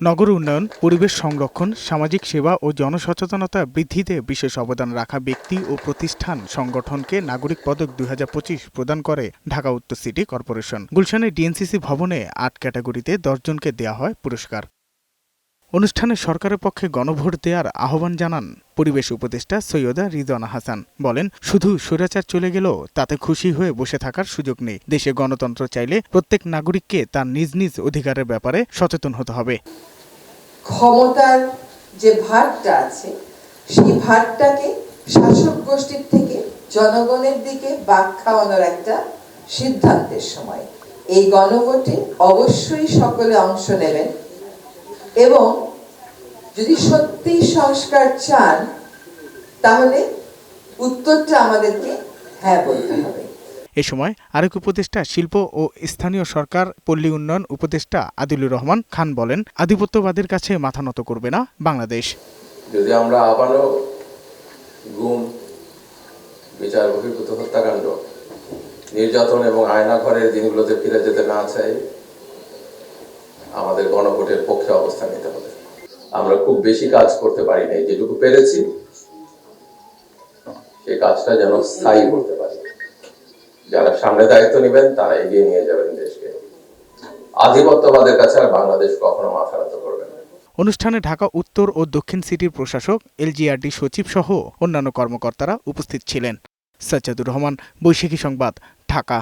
নগর উন্নয়ন, পরিবেশ সংরক্ষণ, সামাজিক সেবা ও জনসচেতনতা বৃদ্ধিতে বিশেষ অবদান রাখা ব্যক্তি ও প্রতিষ্ঠান সংগঠনকে নাগরিক পদক ২০২৫ প্রদান করে ঢাকা উত্তর সিটি কর্পোরেশন। গুলশানের ডিএনসিসি ভবনে ৮ ক্যাটাগরিতে ১০ জনকে দেয়া হয় পুরস্কার। অনুষ্ঠানে সরকারের পক্ষে গণভোট দেওয়ার আহ্বান জানান পরিবেশ উপদেষ্টা সৈয়দা রিজওয়ানা হাসান। বলেন, শুধু স্বৈরাচার চলে গেলেও তাতে খুশি হয়ে বসে থাকার সুযোগ নেই। দেশে গণতন্ত্র চাইলে প্রত্যেক নাগরিককে তার নিজ নিজ অধিকারের ব্যাপারে সচেতন হতে হবে। ক্ষমতার যে ভারটা আছে সেই ভারটাকে শাসক গোষ্ঠীর থেকে জনগণের দিকে বাঁক খাওয়ানোর একটা সিদ্ধান্তের সময় এই গণভোটে অবশ্যই সকলে অংশ নেবেন এবং যদি সত্যি সংস্কার চান তাহলে উত্তরটা আমাদেরকে হ্যাঁ বলতে হবে। এ সময় আরেক উপদেষ্টা শিল্প ও স্থানীয় সরকার পল্লী উন্নয়ন উপদেষ্টা আদিলুর রহমান খান বলেন, আধিপত্যবাদের কাছে মাথা নত করবে না বাংলাদেশ। যদি আমরা আবারও গুম, বিচার বহির্ভূত হত্যাকাণ্ড, নির্যাতন এবং আয়নাঘরের দিনগুলোতে ফিরে যেতে না চাই, আমাদের গণভোটের পক্ষে অবস্থান নিতে হবে। আমরা খুব বেশি কাজ করতে পারি নাই, যেটুকু পেরেছি সেই কাজটা যেন স্থায়ী করতে পারি। যারা সামনে দায়িত্ব নেবেন তারা এগিয়ে নিয়ে যাবেন দেশকে। আধিপত্যবাদের কাছে আর বাংলাদেশ কখনো মাথা নত করবে না। অনুষ্ঠানে ঢাকা উত্তর ও দক্ষিণ সিটির প্রশাসক, এলজিআরডি সচিব সহ অন্যান্য কর্মকর্তারা উপস্থিত ছিলেন। সাজ্জাদুর রহমান, বৈশাখী সংবাদ, ঢাকা।